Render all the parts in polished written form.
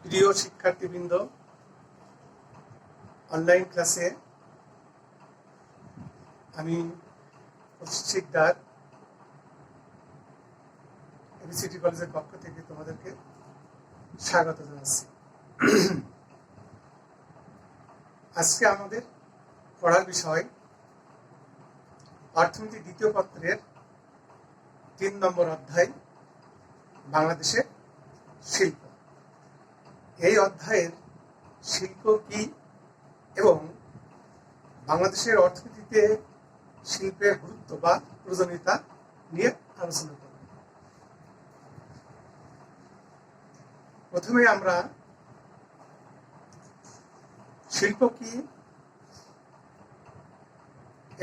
প্রিয় শিক্ষার্থীবৃন্দ, অনলাইন ক্লাসে আমি শিকদার এবিসিটি কলেজের পক্ষ থেকে তোমাদেরকে স্বাগত জানাচ্ছি। আজকে আমাদের পড়ার বিষয় অর্থনীতি দ্বিতীয় পত্রের ৩ নম্বর অধ্যায় বাংলাদেশের শিল্প। এই অধ্যায়ের শিল্প কি এবং বাংলাদেশের অর্থনীতিতে শিল্পের গুরুত্ব বা প্রয়োজনীয়তা নিয়ে আলোচনা করব। প্রথমে আমরা শিল্প কি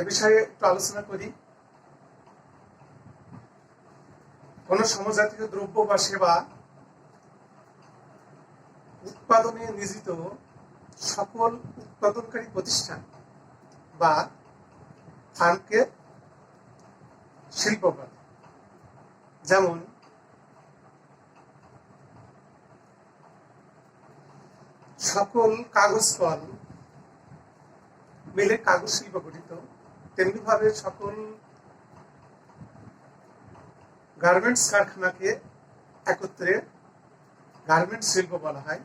এ বিষয়ে একটু আলোচনা করি। কোন সমজাতীয় দ্রব্য বা সেবা উৎপাদনে নিয়োজিত সকল উৎপাদনকারী প্রতিষ্ঠান বা ফার্মকে শিল্প বলে। যেমন সকল কাগজ কল মিলে কাগজ শিল্প গঠিত, তেমনি ভাবে সকল গার্মেন্টস কারখানাকে একত্রে গার্মেন্টস শিল্প বলা হয়।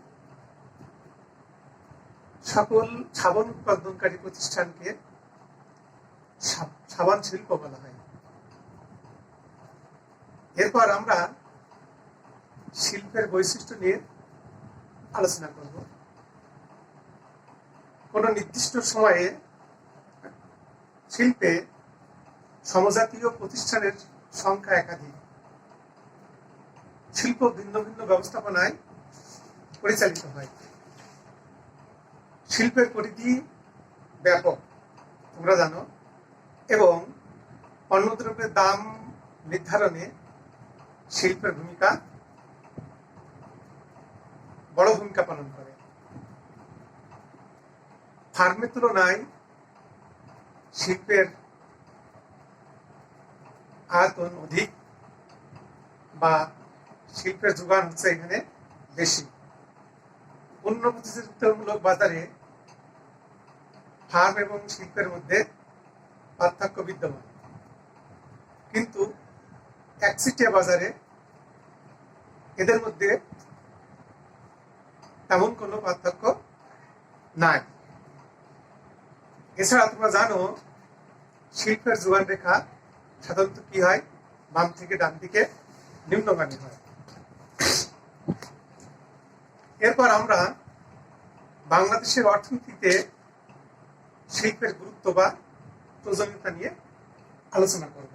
সকল সাবান উৎপাদনকারী প্রতিষ্ঠানকে সাবান শিল্প বলা হয়। এরপর আমরা শিল্পের বৈশিষ্ট্য নিয়ে আলোচনা করব। কোন নির্দিষ্ট সময়ে শিল্পে সমজাতীয় প্রতিষ্ঠানের সংখ্যা একাধিক। শিল্প ভিন্ন ভিন্ন ব্যবস্থাপনায় পরিচালিত হয়। শিল্পের পরিধি ব্যাপক, তোমরা জানো, এবং পণ্যদ্রব্যের দাম নির্ধারণে শিল্পের ভূমিকা বড় ভূমিকা পালন করে। ফার্মের তুলনায় শিল্পের আয়তন অধিক বা শিল্পের যোগান হচ্ছে এখানে বেশি। পূর্ণ প্রতিযোগিতামূলক বাজারে ফার্ম এবং শিল্পের মধ্যে পার্থক্য বিদ্যমান, কিন্তু একচেটিয়া বাজারে এদের মধ্যে তেমন কোনো পার্থক্য নাই। এছাড়া তোমরা জানো, শিল্পের যোগান রেখা সাধারণত কি হয়, বাম থেকে ডান দিকে নিম্নগামী হয়। এরপর আমরা বাংলাদেশের অর্থনীতিতে শিল্পের গুরুত্ব বা প্রয়োজনীয়তা নিয়ে আলোচনা করব।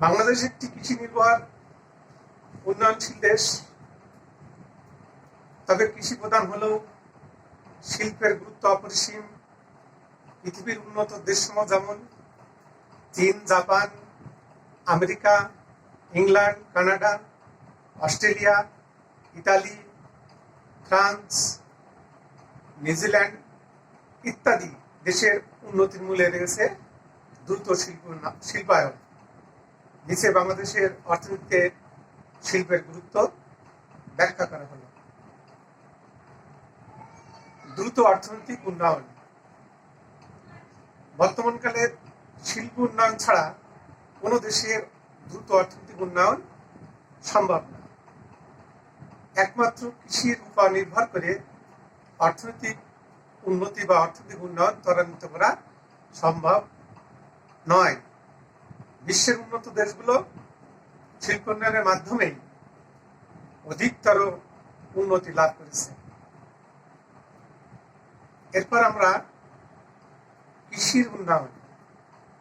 বাংলাদেশ একটি কৃষি নির্ভর উন্নয়নশীল দেশ। তবে কৃষি প্রধান হলেও শিল্পের গুরুত্ব অপরিসীম। পৃথিবীর উন্নত দেশসমূহ যেমন চীন, Japan, America, England, Canada, Australia, Italy, France, New Zealand ইত্যাদি দেশের উন্নতির মূলে রয়েছে দ্রুত শিল্পায়ন। নিচে বাংলাদেশের অর্থনীতিতে শিল্পের গুরুত্ব ব্যাখ্যা করা হলো। দ্রুত অর্থনৈতিক উন্নয়ন। বর্তমানকালে শিল্প উন্নয়ন ছাড়া কোনো দেশের দ্রুত অর্থনৈতিক উন্নয়ন সম্ভব না। একমাত্র কৃষির উপর নির্ভর করে অর্থনৈতিক উন্নতি বা অর্থনৈতিক উন্নয়ন ত্বরান্বিত করা সম্ভব নয়। বিশ্বের উন্নত দেশগুলো শিল্প উন্নয়নের মাধ্যমেই অধিকতর উন্নতি লাভ করেছে। এরপর আমরা কৃষির উন্নয়ন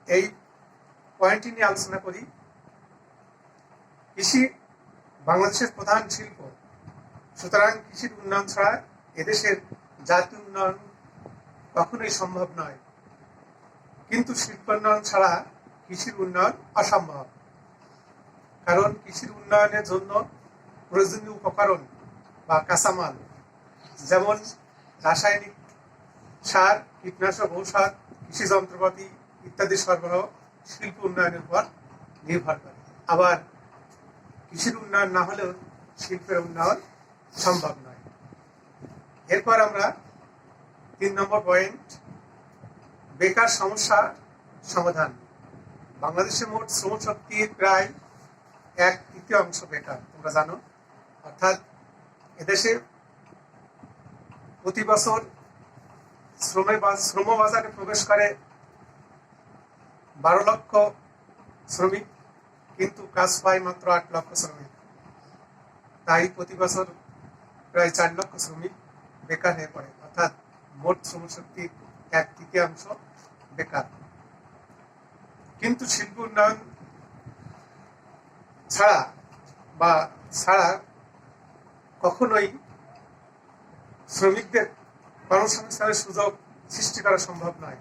এই পয়েন্টটি নিয়ে আলোচনা করি। কৃষি বাংলাদেশের প্রধান শিল্প, সুতরাং কৃষির উন্নয়ন ছাড়া এদেশের জাতীয় উন্নয়ন কখনোই সম্ভব নয়। কিন্তু শিল্পোন্নয়ন ছাড়া কৃষির উন্নয়ন অসম্ভব। কারণ কৃষির উন্নয়নের জন্য প্রয়োজনীয় উপকরণ বা কাঁচামাল, যেমন রাসায়নিক সার, কীটনাশক, ঔষধ, কৃষি যন্ত্রপাতি ইত্যাদি সরবরাহ শিল্প উন্নয়নের উপর নির্ভর করে। আবার কৃষির উন্নয়ন না হলেও শিল্পের উন্নয়ন সম্ভব নয়। এরপর আমরা 3 নম্বর পয়েন্ট, বেকার সমস্যা সমাধান। বাংলাদেশে মোট শ্রমশক্তির প্রায় 1/3 বেকার, তোমরা জানো। অর্থাৎ এদেশে প্রতি বছর শ্রম বাজারে প্রবেশ করে 12 লক্ষ শ্রমিক, কিন্তু কাজ পায় মাত্র 8 লক্ষ শ্রমিক। তাই প্রতি বছর প্রায় 4 লক্ষ শ্রমিক বেকার হয়ে পড়ে। অর্থাৎ মোট শ্রমশক্তির 1/3 বেকার। কিন্তু শিল্প উন্নয়ন ছাড়া কখনোই শ্রমিকদের কর্মসংস্থানের সুযোগ সৃষ্টি করা সম্ভব নয়।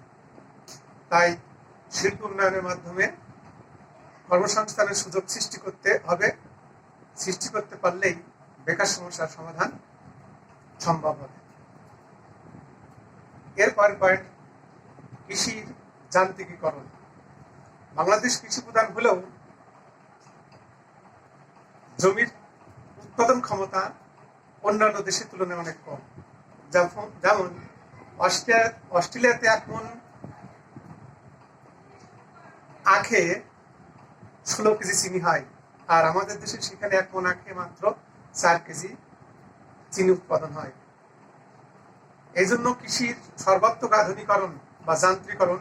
তাই শিল্প উন্নয়নের মাধ্যমে কর্মসংস্থানের সুযোগ সৃষ্টি করতে হবে। সৃষ্টি করতে পারলেই বেকার সমস্যার সমাধান সম্ভব হবে। এরপর পয়েন্ট, কৃষির যান্ত্রিকীকরণ। বাংলাদেশ কৃষি প্রধান হলেও জমির উৎপাদন ক্ষমতা অন্যান্য দেশের তুলনায় অনেক কম। যেমন অস্ট্রেলিয়াতে 1 মণ আখে 16 কেজি চিনি হয়, আর আমাদের দেশে সেখানে 1 মণ আখে মাত্র 4 কেজি চিনি উৎপাদন হয়। এই জন্য কৃষির সর্বাত্মক আধুনিকরণ বা যান্ত্রিকরণ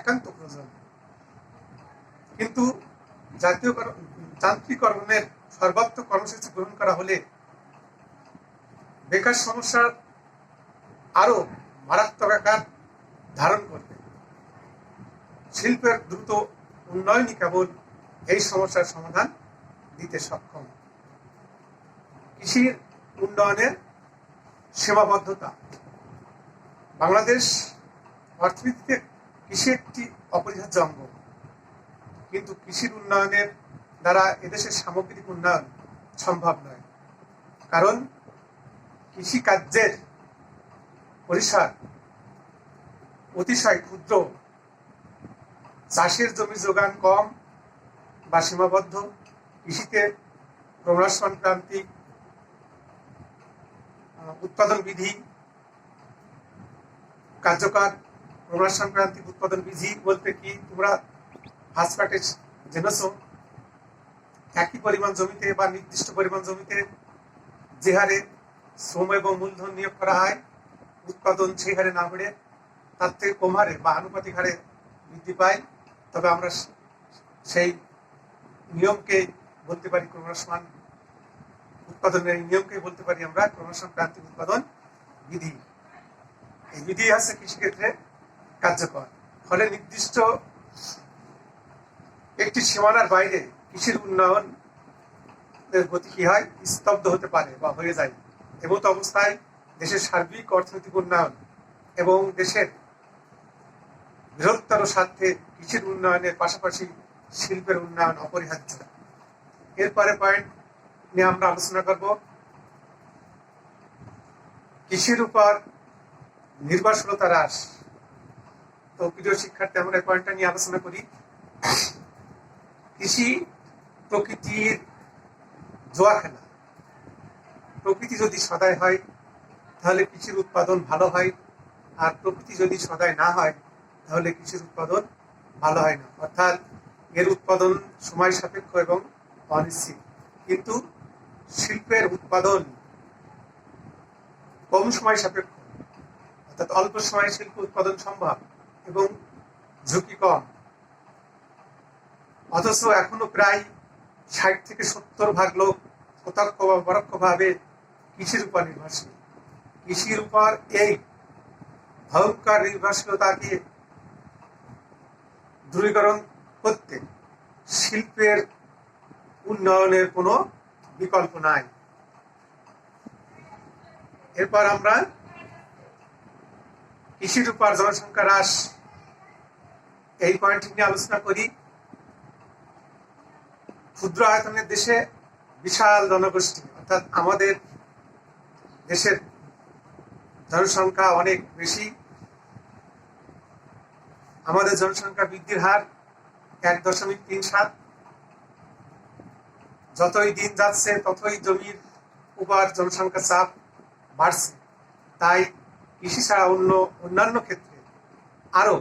একান্ত প্রয়োজন। কিন্তু যান্ত্রিকরণের সর্বাত্মক কর্মসূচি গ্রহণ করা হলে বেকার সমস্যার আরো মারাত্মক আকার ধারণ করবে। শিল্পের দ্রুত উন্নয়নই কেবল এই সমস্যার সমাধান দিতে সক্ষম। কৃষির উন্নয়নের সীমাবদ্ধতা। বাংলাদেশ অর্থনীতিতে কৃষি একটি অপরিহার্য অঙ্গ, কিন্তু কৃষির উন্নয়নের দ্বারা এদেশের সামগ্রিক উন্নয়ন সম্ভব নয়। কারণ কৃষিকার্যের পরিসর অতিশয় ক্ষুদ্র, চাষের জমি যোগান কম বা সীমাবদ্ধ, কৃষিতে ক্রমহ্রাসমান প্রান্তিক উৎপাদন বিধি কার্যকর। ক্রমহ্রাসমান প্রান্তিক উৎপাদন বিধি বলতে কি, তোমরা ফার্স্ট পার্টে জেনেছো, একই পরিমাণ জমিতে বা নির্দিষ্ট পরিমাণ জমিতে যে হারে শ্রম এবং মূলধন নিয়োগ করা হয়, উৎপাদন সেই হারে না বেড়ে তার থেকে কম হারে বা আনুপাতিক হারে বৃদ্ধি পায়। তবে আমরা সেই নিয়মকে বলতে পারি ক্রমহ্রাসমান উৎপাদনের নিয়মকে বলতে পারি আমরা ক্রমহ্রাসমান প্রান্তিক উৎপাদন বিধি। এই বিধি আছে কৃষিক্ষেত্রে কার্যকর। ফলে নির্দিষ্ট একটি সীমানার বাইরে কৃষির উন্নয়ন গতি কি হয়, স্তব্ধ হতে পারে বা হয়ে যায়। এমত অবস্থায় দেশের সার্বিক অর্থনৈতিক উন্নয়ন এবং দেশের বৃহত্তর স্বার্থে কৃষির উন্নয়নের পাশাপাশি শিল্পের উন্নয়ন অপরিহার্য। এরপরে পয়েন্ট নিয়ে আমরা আলোচনা করব, কৃষির উপর নির্ভরশীলতা হ্রাস। তো প্রিয় শিক্ষার্থী, আমরা এই পয়েন্টটা নিয়ে আলোচনা করি। কৃষি প্রকৃতির জোয়া খেলা। প্রকৃতি যদি সদাই হয় তাহলে কৃষির উৎপাদন ভালো হয়, আর প্রকৃতি যদি সদাই না হয় তাহলে কৃষির উৎপাদন ভালো হয় না। অর্থাৎ এর উৎপাদন সময় সাপেক্ষ এবং অনিশ্চিত। কিন্তু শিল্পের উৎপাদন কম সময় সাপেক্ষ, অর্থাৎ অল্প সময়ে শিল্প উৎপাদন সম্ভব এবং ঝুঁকি কম। অথচ এখনো প্রায় 60 থেকে 70% লোক প্রত্যক্ষ বা পরোক্ষভাবে কৃষির উপর নির্ভরশীল। কৃষির উপর এই ভয়ঙ্কর নির্ভরশীলতাকে দূরীকরণ করতে শিল্পের উন্নয়নের কোনো বিকল্প নাই। এরপর আমরা কৃষির উপর জনসংখ্যা হ্রাস, এই পয়েন্ট নিয়ে আলোচনা করি। ক্ষুদ্র আয়তনের দেশে বিশাল জনগোষ্ঠী, অর্থাৎ আমাদের দেশের জনসংখ্যা অনেক বেশি। আমাদের জনসংখ্যা বৃদ্ধির হার 1.37। যতই দিন যাচ্ছে ততই জমির উপর জনসংখ্যা চাপ বাড়ছে। তাই কৃষি ছাড়া অন্যান্য ক্ষেত্রে আরো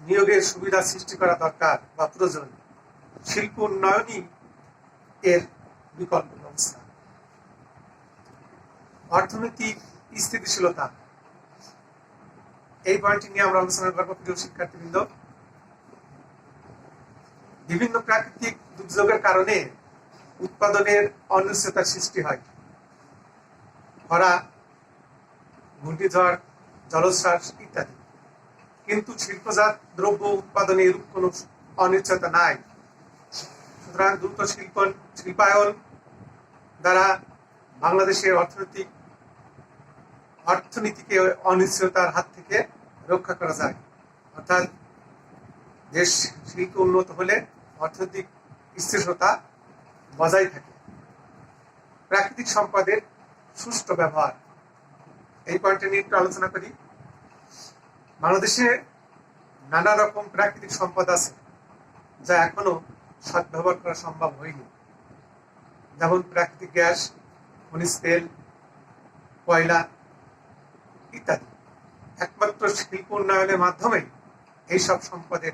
নিয়োগের সুবিধা সৃষ্টি করা দরকার বা প্রয়োজন। শিল্প উন্নয়নই এর বিকল্প ব্যবস্থা। অর্থনৈতিক স্থিতিশীলতা, এই পয়েন্টটি নিয়ে আমরা আলোচনা করবো। প্রিয় শিক্ষার্থীবৃন্দ, বিভিন্ন প্রাকৃতিক দুর্যোগের কারণে উৎপাদনের অনিশ্চয়তার সৃষ্টি হয়। খরা, ঘূর্ণিঝড়, জলোচ্ছ্বাস ইত্যাদি। কিন্তু শিল্পজাত দ্রব্য উৎপাদনে এরূপ কোনো অনিশ্চয়তা নাই। সুতরাং দ্রুত শিল্পায়ন দ্বারা বাংলাদেশের অর্থনীতিকে অনিশ্চয়তার হাত থেকে রক্ষা করা যায়। অর্থাৎ দেশ শিল্প উন্নত হলে অর্থনৈতিক স্থিরতা বজায় থাকে। প্রাকৃতিক সম্পদের সুষ্ঠু ব্যবহার, এই পয়েন্টে নিয়ে একটু আলোচনা করি। বাংলাদেশে নানা রকম প্রাকৃতিক সম্পদ আছে যা এখনো সদ্ব্যবহার করা সম্ভব হয়নি, যেমন প্রাকৃতিক গ্যাস, খনিজ তেল, কয়লা ইত্যাদি। একমাত্র শিল্প উন্নয়নের মাধ্যমে এইসব সম্পদের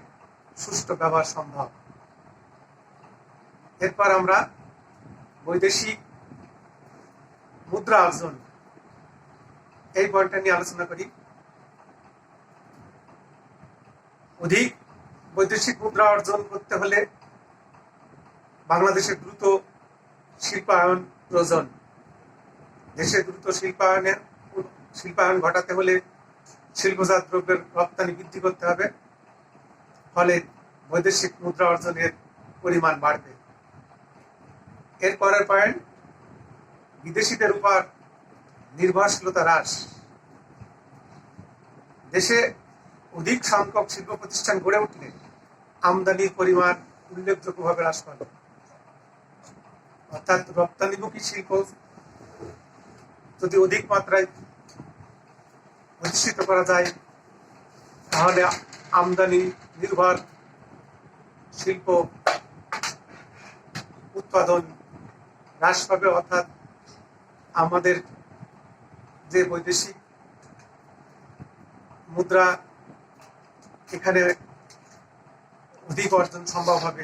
সুষ্ঠু ব্যবহার সম্ভব। এরপর আমরা বৈদেশিক মুদ্রা অর্জন, এই পয়েন্টটা নিয়ে আলোচনা করি। অধিক বৈদেশিক মুদ্রা অর্জন করতে হলে বাংলাদেশের দ্রুত শিল্পায়ন প্রয়োজন। দেশে দ্রুত শিল্পায়ন ঘটাতে হলে শিল্পজাত দ্রব্যের রপ্তানি বৃদ্ধি করতে হবে, ফলে বৈদেশিক মুদ্রা অর্জনের পরিমাণ বাড়বে। এর পরের পয়েন্ট, বিদেশিদের উপর নির্ভরশীলতা হ্রাস। দেশে অধিক সংখ্যক শিল্প প্রতিষ্ঠান গড়ে উঠলে আমদানির পরিমাণ উল্লেখযোগ্যভাবে হ্রাস পাবে। অর্থাৎ রপ্তানিমুখী শিল্প যদি অধিক মাত্রায় প্রতিষ্ঠিত করা যায়, তাহলে আমদানি নির্ভর শিল্প উৎপাদন হ্রাস পাবে। অর্থাৎ আমাদের যে বৈদেশিক মুদ্রা, এখানে অধিক অর্জন সম্ভব হবে।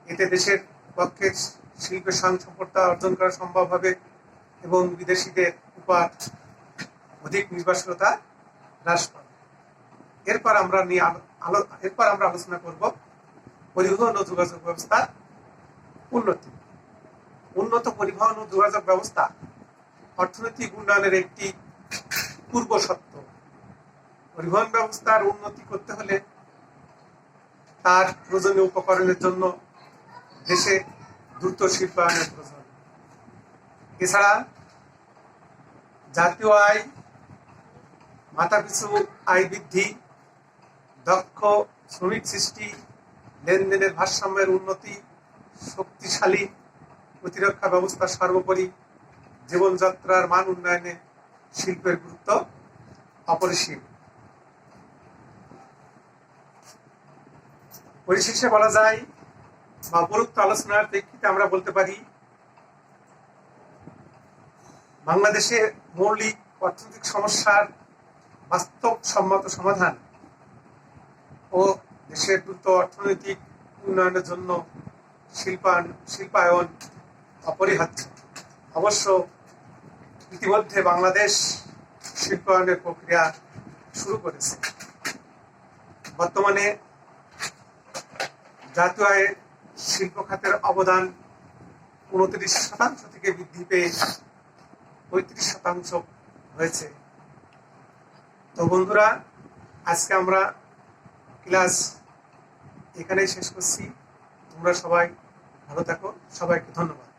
এতে দেশের পক্ষে শিল্পের স্বয়ংসম্পূর্ণতা অর্জন করা সম্ভব হবে এবং বিদেশিদের উপর অধিক নির্ভরশীলতা হ্রাস পাবে। এরপর আমরা আলোচনা করব পরিবহন ও যোগাযোগ ব্যবস্থা উন্নতি। উন্নত পরিবহন ও যোগাযোগ ব্যবস্থা অর্থনৈতিক উন্নয়নের একটি পূর্ব শর্ত। পরিবহন ব্যবস্থার উন্নতি করতে হলে তার প্রয়োজনীয় উপকরণের জন্য দেশে দ্রুত শিল্পায়নের প্রয়োজন। এছাড়া জাতীয় আয়, মাথাপিছু আয় বৃদ্ধি, দক্ষ শ্রমিক সৃষ্টি, লেনদেনের ভারসাম্যের উন্নতি, শক্তিশালী প্রতিরক্ষা ব্যবস্থা, সর্বোপরি জীবনযাত্রার মান উন্নয়নে শিল্পের গুরুত্ব অপরিসীম। পরিশেষে বলা যায় বা উপরোক্ত আলোচনার প্রেক্ষিতে আমরা বলতে পারি, বাংলাদেশে মৌলিক অর্থনৈতিক সমস্যার বাস্তবসম্মত সমাধান ও দেশের দ্রুত অর্থনৈতিক উন্নয়নের জন্য শিল্পায়ন অপরিহার্য। অবশ্য ইতিমধ্যে বাংলাদেশ শিল্পায়নের প্রক্রিয়া শুরু করেছে। বর্তমানে জাতীয় আয়ে শিল্প খাতের অবদান 29% থেকে বৃদ্ধি পেয়ে 35% হয়েছে। তো বন্ধুরা, আজকে আমরা ক্লাস এখানেই শেষ করছি। তোমরা সবাই ভালো থাকো, সবাইকে ধন্যবাদ।